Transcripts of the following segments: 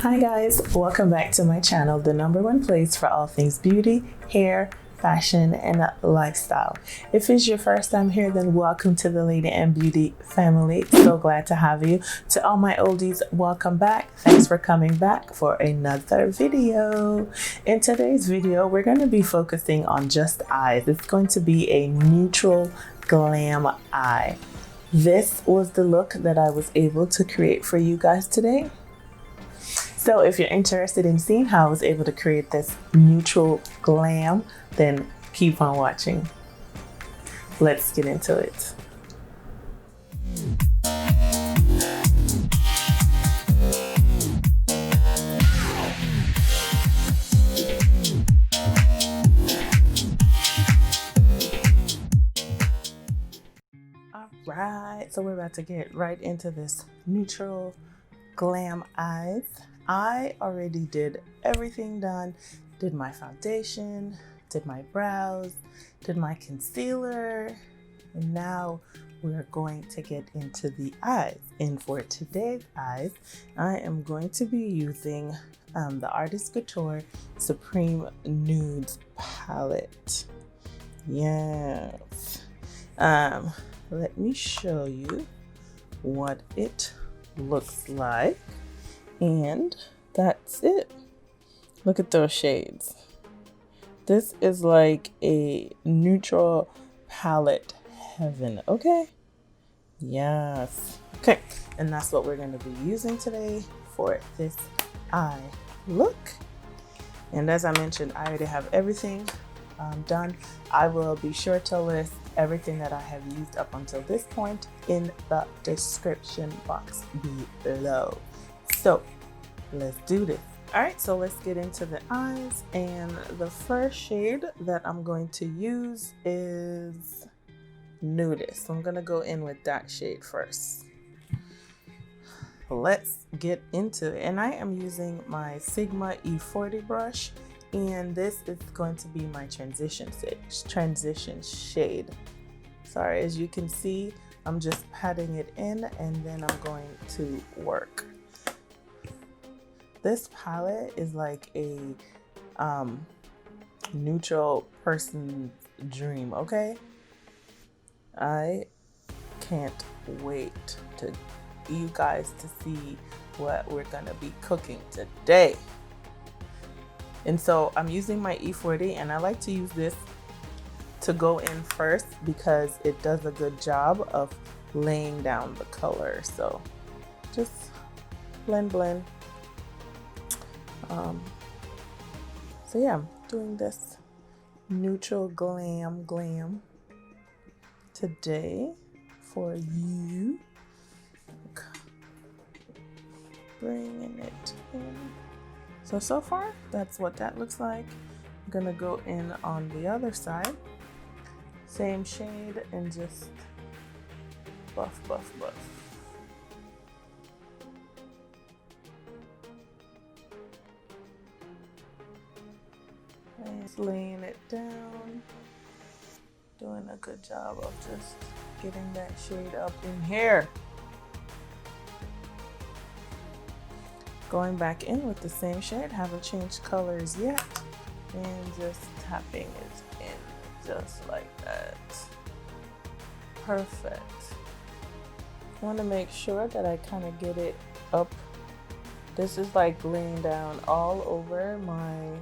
Hi guys, welcome back to my channel, the #1 place for all things beauty, hair, fashion, and lifestyle. If it's your first time here, then welcome to the Lady and Beauty family. So glad to have you. To all my oldies, welcome back. Thanks for coming back for another video. In today's video, we're going to be focusing on just eyes. It's going to be a neutral glam eye. This was the look that I was able to create for you guys today. So if you're interested in seeing how I was able to create this neutral glam, then keep on watching. Let's get into it. All right, so we're about to get right into this neutral glam eyes. I already did everything done. Did my foundation, did my brows, did my concealer, and now we're going to get into the eyes. And for today's eyes, I am going to be using the Artist Couture Supreme Nudes palette. Yes. Let me show you what it looks like. And that's it. Look at those shades. This is like a neutral palette heaven, okay? Yes. Okay, and that's what we're going to be using today for this eye look. And as I mentioned, I already have everything done. I will be sure to list everything that I have used up until this point in the description box below. So let's do this. All right, so let's get into the eyes, and the first shade that I'm going to use is Nudist. So I'm gonna go in with that shade first. Let's get into it. And I am using my Sigma E40 brush, and this is going to be my transition shade. Sorry, as you can see, I'm just patting it in, and then I'm going to work. This palette is like a neutral person's dream, okay? I can't wait to you guys to see what we're gonna be cooking today. And so I'm using my E40, and I like to use this to go in first because it does a good job of laying down the color. So just blend. So yeah, I'm doing this neutral glam today for you. Bringing it in. So far, that's what that looks like. I'm gonna go in on the other side. Same shade and just buff. And laying it down, doing a good job of just getting that shade up in here. Going back in with the same shade, haven't changed colors yet, and just tapping it in just like that. Perfect. I want to make sure that I kind of get it up. This is like laying down all over my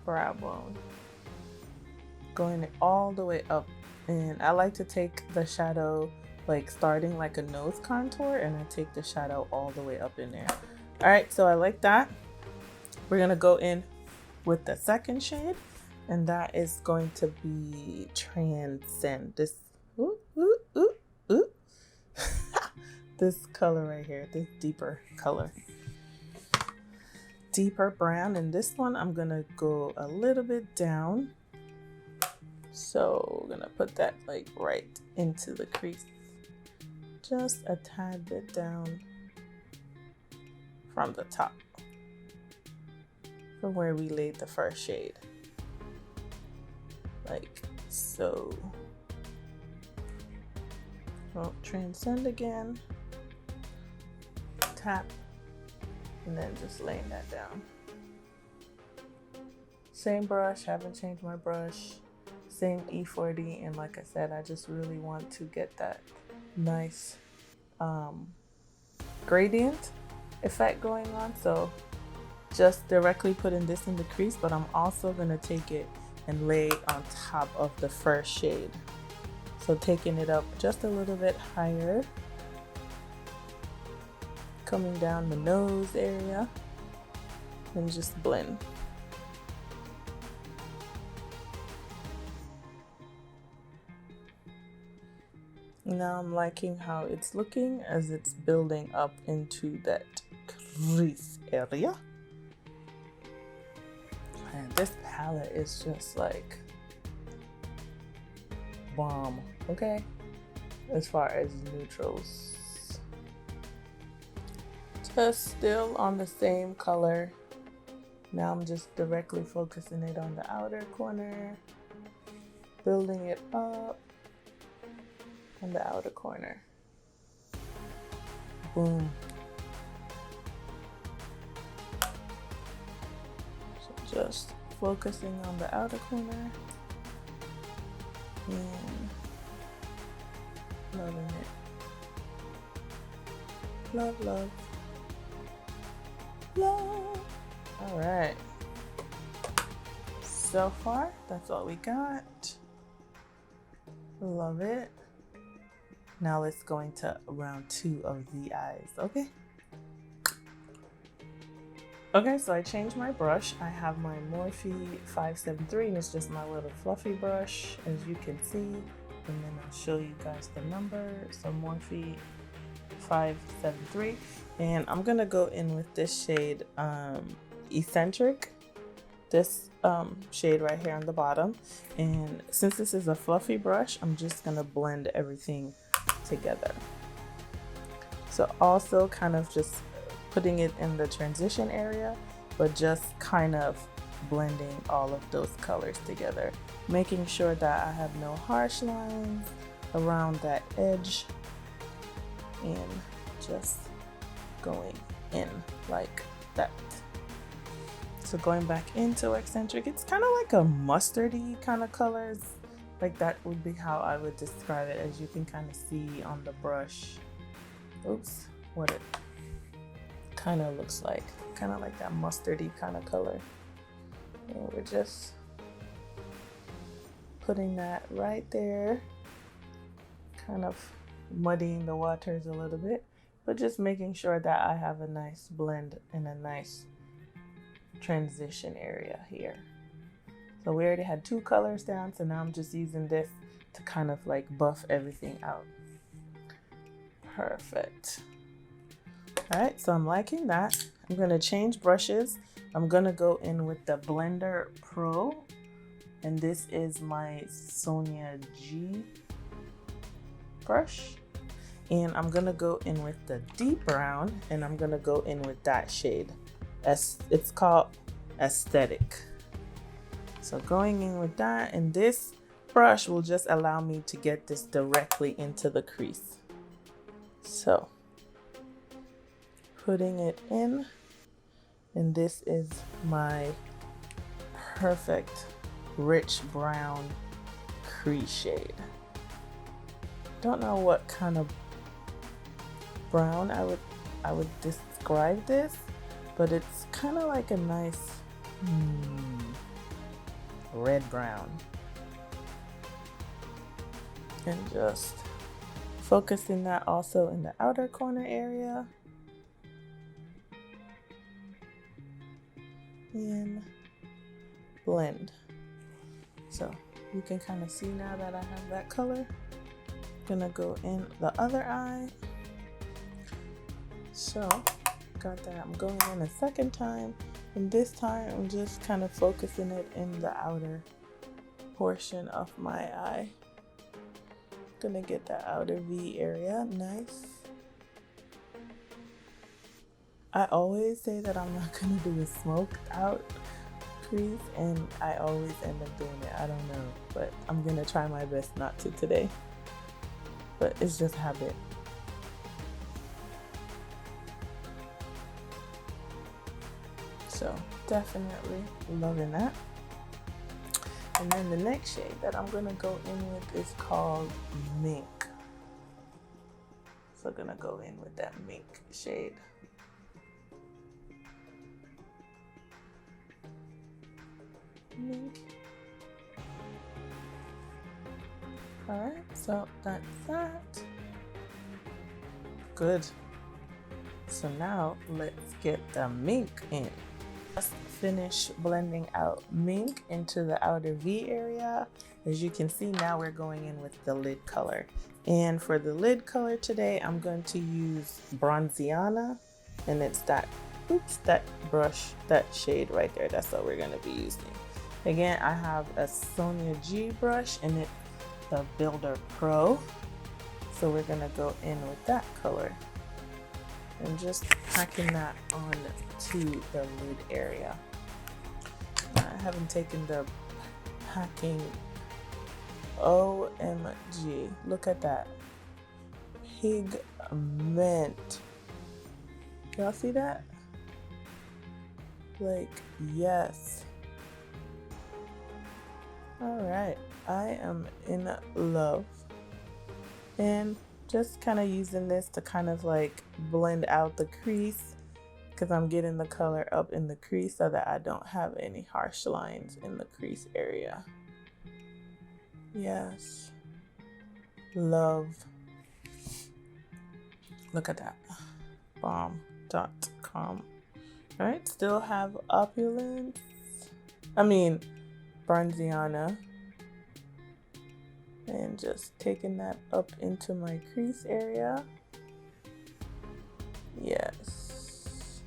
brow bone, going all the way up. And I like to take the shadow like starting like a nose contour, and I take the shadow all the way up in there. All right, so I like that. We're gonna go in with the second shade, and that is going to be Transcend. This this color right here, this deeper color, deeper brown. And this one I'm gonna go a little bit down, so we're gonna put that like right into the crease, just a tad bit down from the top, from where we laid the first shade, like so. Well, Transcend again. tap, and then just laying that down. Same brush, haven't changed my brush. Same E40, and like I said, I just really want to get that nice gradient effect going on. So just directly putting this in the crease, but I'm also gonna take it and lay on top of the first shade. So taking it up just a little bit higher, coming down the nose area, and just blend. Now I'm liking how it's looking as it's building up into that crease area. And this palette is just like bomb, okay? As far as neutrals. Just still on the same color. Now I'm just directly focusing it on the outer corner, building it up on the outer corner. Boom. So just focusing on the outer corner and loving it. Love, love, love. All right. So far, that's all we got. Love it. Now let's go into round 2 of the eyes, okay? Okay, so I changed my brush. I have my Morphe 573, and it's just my little fluffy brush, as you can see. And then I'll show you guys the number. So Morphe 573. And I'm gonna go in with this shade, Eccentric. This shade right here on the bottom. And since this is a fluffy brush, I'm just gonna blend everything together. So also kind of just putting it in the transition area, but just kind of blending all of those colors together, making sure that I have no harsh lines around that edge, and just going in like that. So going back into Eccentric, it's kind of like a mustardy kind of colors. Like that would be how I would describe it, as you can kind of see on the brush. Oops, what it kind of looks like. Kind of like that mustardy kind of color. And we're just putting that right there. Kind of muddying the waters a little bit, but just making sure that I have a nice blend and a nice transition area here. So we already had 2 colors down, so now I'm just using this to kind of like buff everything out. Perfect. All right, so I'm liking that. I'm gonna change brushes. I'm gonna go in with the Blender Pro, and this is my Sonia G brush. And I'm gonna go in with the deep brown, and I'm gonna go in with that shade. It's called Aesthetic. So going in with that, and this brush will just allow me to get this directly into the crease. So putting it in, and this is my perfect rich brown crease shade. Don't know what kind of brown I would describe this, but it's kind of like a nice red brown. And just focusing that also in the outer corner area. And blend. So you can kind of see now that I have that color. Gonna go in the other eye. So got that. I'm going in a second time, and this time I'm just kind of focusing it in the outer portion of my eye. Gonna get that outer V area. Nice. I always say that I'm not gonna do a smoked out crease, and I always end up doing it. I don't know, but I'm gonna try my best not to today. But it's just habit. So definitely loving that. And then the next shade that I'm gonna go in with is called Mink. So I'm gonna go in with that Mink shade. Mink. Alright, so that's that. Good. So now let's get the Mink in. Just finish blending out Mink into the outer V area. As you can see, now we're going in with the lid color. And for the lid color today, I'm going to use Bronziana, and it's that, that brush, that shade right there. That's what we're going to be using. Again, I have a Sonia G brush, and it's the Builder Pro. So we're going to go in with that color and just packing that on to the lid area. I haven't taken the packing. OMG, look at that pigment. Y'all see that? Like, yes. All right, I am in love. And just kind of using this to kind of like blend out the crease, because I'm getting the color up in the crease so that I don't have any harsh lines in the crease area. Yes. Love. Look at that. Bomb.com. All right, still have Opulence. Bronziana. And just taking that up into my crease area. Yes.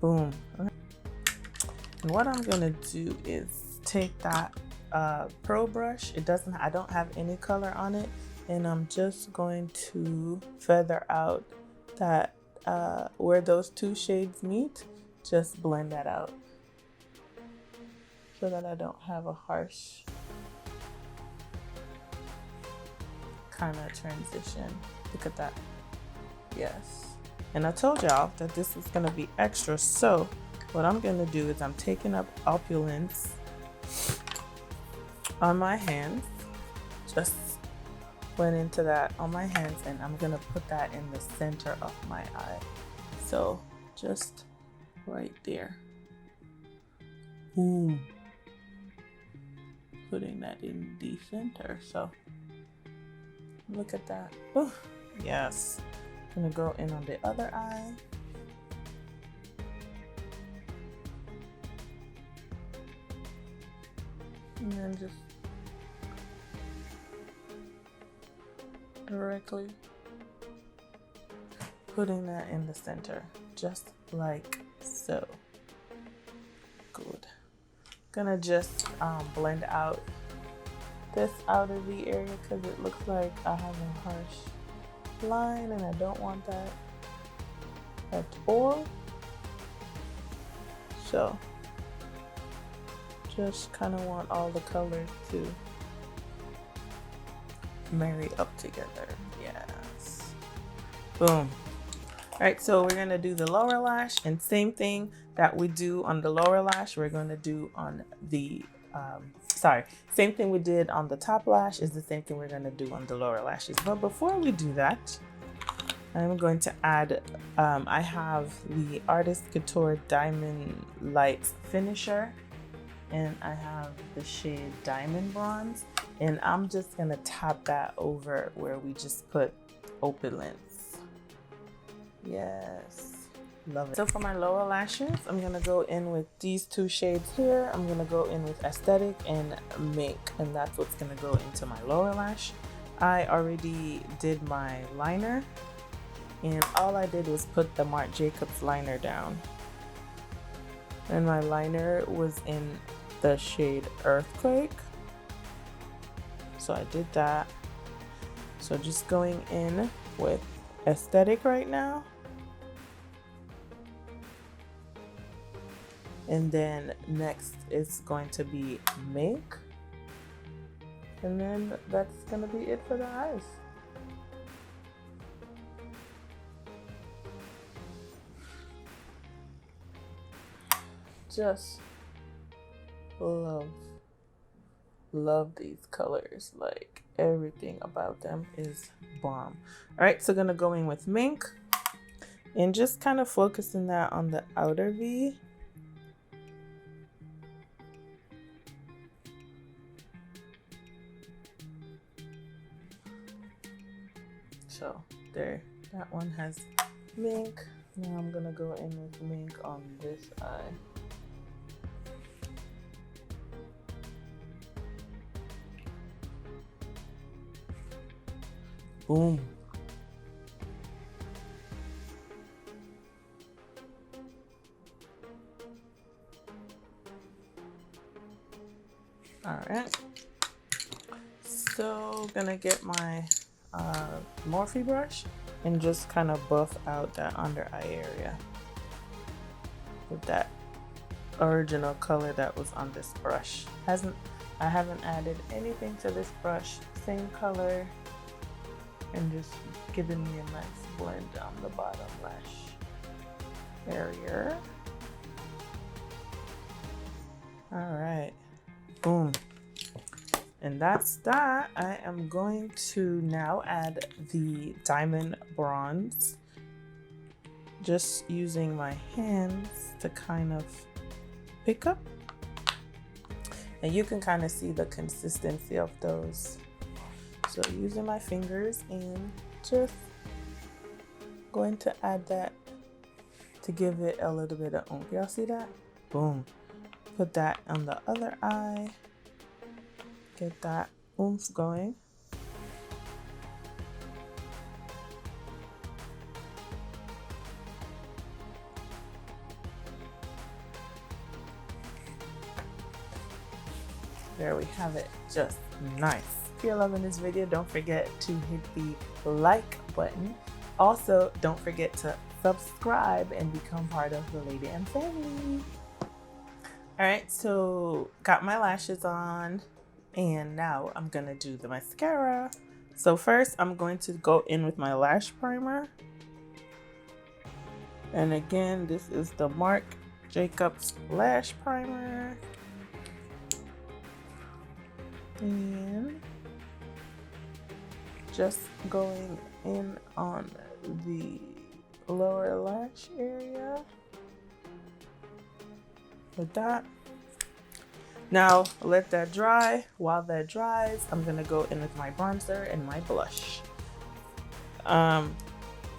Boom. And what I'm gonna do is take that Pro brush. I don't have any color on it, and I'm just going to feather out that where those two shades meet. Just blend that out so that I don't have a harsh kind of transition. Look at that. Yes. And I told y'all that this was gonna be extra, so what I'm gonna do is I'm taking up Opulence on my hands, just went into that on my hands, and I'm gonna put that in the center of my eye. So just right there. Boom. Putting that in the center. So look at that. Oh, yes. I'm gonna go in on the other eye. And then just directly putting that in the center, just like so. Good. Gonna just blend out this outer V area because it looks like I have a harsh line and I don't want that at all. So just kind of want all the colors to marry up together. Yes. Boom. All right, so we're gonna do the lower lash, and same thing that we do on the lower lash, we're gonna do on the same thing we did on the top lash is the same thing we're gonna do on the lower lashes. But before we do that, I'm going to add, I have the Artist Couture Diamond Lights Finisher, and I have the shade Diamond Bronze, and I'm just gonna tap that over where we just put Opulence. Yes. Love it. So for my lower lashes, I'm gonna go in with these two shades here. I'm gonna go in with Aesthetic and Mink, and that's what's gonna go into my lower lash. I already did my liner, and all I did was put the Marc Jacobs liner down. And my liner was in the shade Earthquake. So I did that. So just going in with Aesthetic right now. And then next is going to be Mink. And then that's gonna be it for the eyes. just love these colors. Like, everything about them is bomb. All right, so gonna go in with Mink and just kind of focusing that on the outer V. So there, that one has Mink. Now I'm gonna go in with Mink on this eye. Boom. All right. So gonna get my Morphe brush and just kind of buff out that under eye area with that original color that was on this brush. I haven't added anything to this brush. Same color, and just giving me a nice blend down the bottom lash area. All right, boom. And that's that. I am going to now add the diamond bronze, just using my hands to kind of pick up. And you can kind of see the consistency of those. So using my fingers and just going to add that to give it a little bit of oomph. Y'all see that? Boom. Put that on the other eye. Get that oomph going. There we have it, just nice. If you're loving this video, don't forget to hit the like button. Also, don't forget to subscribe and become part of the Lady M family. All right, so got my lashes on. And now I'm gonna do the mascara. So first I'm going to go in with my lash primer. And again, this is the Marc Jacobs lash primer. And just going in on the lower lash area with that. Now let that dry. While that dries, I'm gonna go in with my bronzer and my blush.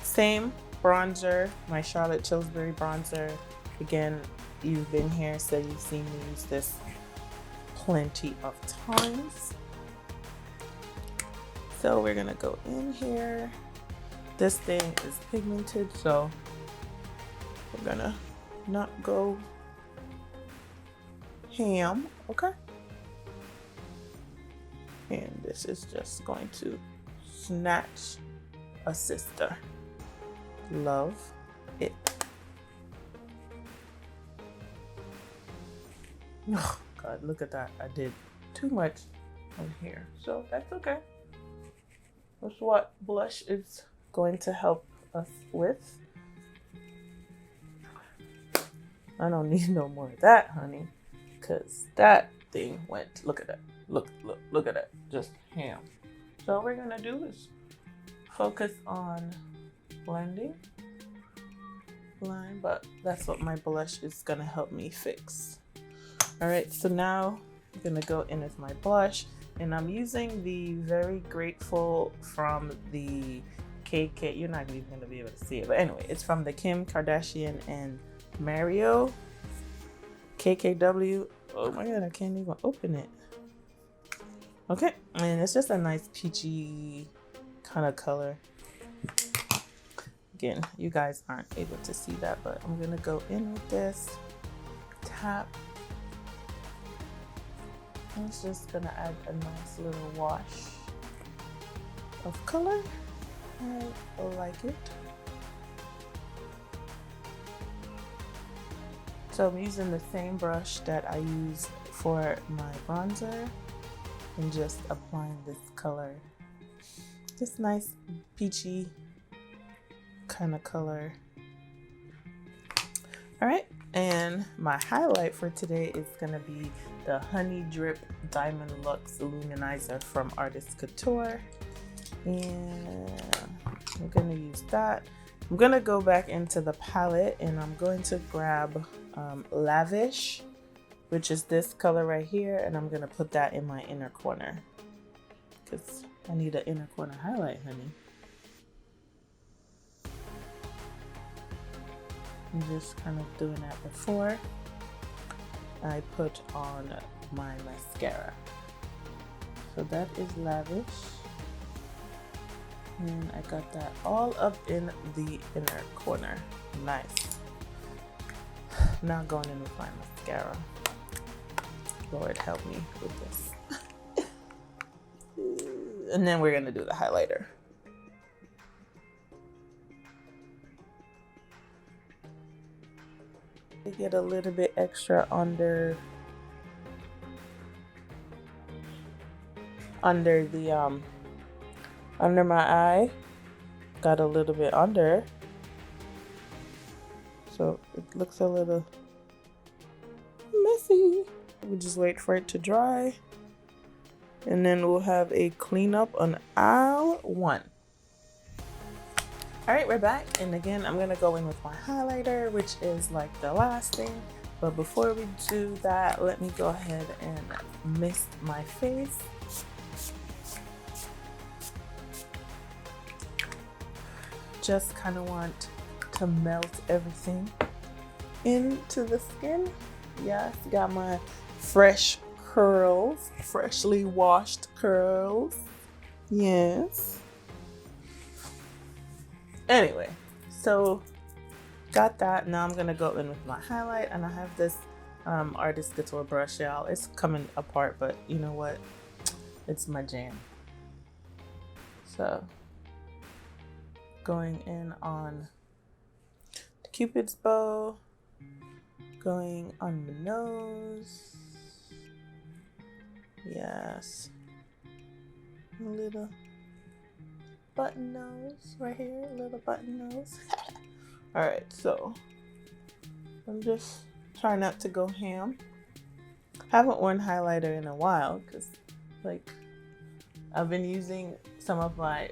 Same bronzer, my Charlotte Tilbury bronzer. Again, you've been here, so you've seen me use this plenty of times. So we're gonna go in here. This thing is pigmented, so we're gonna not go ham, okay? And this is just going to snatch a sister. Love it. Oh God, look at that. I did too much on here, so that's okay. That's what blush is going to help us with. I don't need no more of that, honey. Because that thing went, look at that, look at that, just ham. So all we're gonna do is focus on blending line, but that's what my blush is gonna help me fix. All right, so now I'm gonna go in with my blush, and I'm using the Very Grateful from the KK, you're not even gonna be able to see it, but anyway, it's from the Kim Kardashian and Mario KKW. Oh my God, I can't even open it. Okay, and it's just a nice peachy kind of color. Again, you guys aren't able to see that, but I'm gonna go in with this, tap. And it's just gonna add a nice little wash of color. I like it. So I'm using the same brush that I use for my bronzer and just applying this color. This nice peachy kind of color. All right, and my highlight for today is gonna be the Honey Drip Diamond Luxe Luminizer from Artist Couture. And I'm gonna use that. I'm gonna go back into the palette and I'm going to grab Lavish, which is this color right here, and I'm gonna put that in my inner corner because I need an inner corner highlight, honey. I'm just kind of doing that before I put on my mascara. So that is Lavish. And I got that all up in the inner corner. Nice. Now going in with my mascara. Lord help me with this. And then we're gonna do the highlighter. I get a little bit extra under the under my eye. Got a little bit under, so it looks a little messy. We just wait for it to dry, and then we'll have a cleanup on aisle 1. All right, we're back, and again I'm gonna go in with my highlighter, which is like the last thing. But before we do that, let me go ahead and mist my face. Just kind of want to melt everything into the skin. Yes, got my fresh curls, freshly washed curls. Yes. Anyway, so got that. Now I'm gonna go in with my highlight, and I have this Artist Couture brush, y'all. It's coming apart, but you know what? It's my jam. So going in on the Cupid's bow, going on the nose. Yes, a little button nose right here, a little button nose. All right, so I'm just trying not to go ham. Haven't worn highlighter in a while because, like, I've been using some of my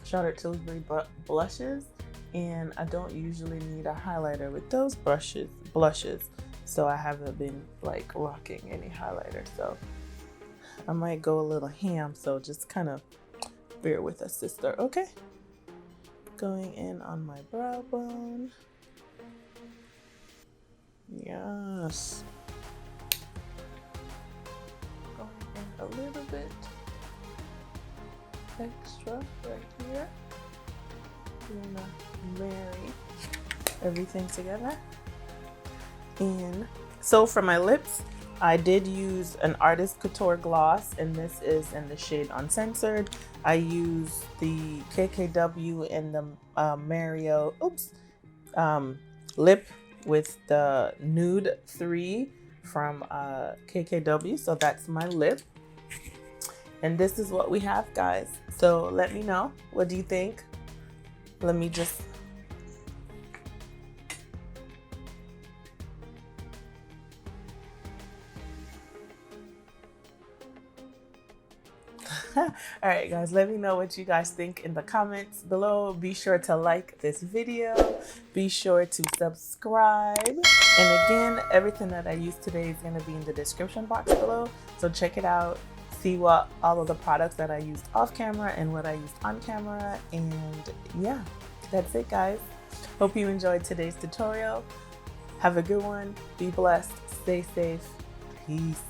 Charolette Tilbury blushes, and I don't usually need a highlighter with those blushes, so I haven't been like rocking any highlighter. So I might go a little ham, so just kind of bear with us, sister. Okay, going in on my brow bone. Yes, going in a little bit extra right here. I'm gonna marry everything together. And so for my lips, I did use an Artist Couture gloss, and this is in the shade Uncensored. I used the KKW and the Mario lip with the Nude 3 from KKW. So that's my lip. And this is what we have, guys. So let me know. What do you think? Let me just... All right, guys, let me know what you guys think in the comments below. Be sure to like this video. Be sure to subscribe. And again, everything that I used today is going to be in the description box below. So check it out. See what all of the products that I used off camera and what I used on camera. And yeah, that's it, guys. Hope you enjoyed today's tutorial. Have a good one. Be blessed. Stay safe. Peace.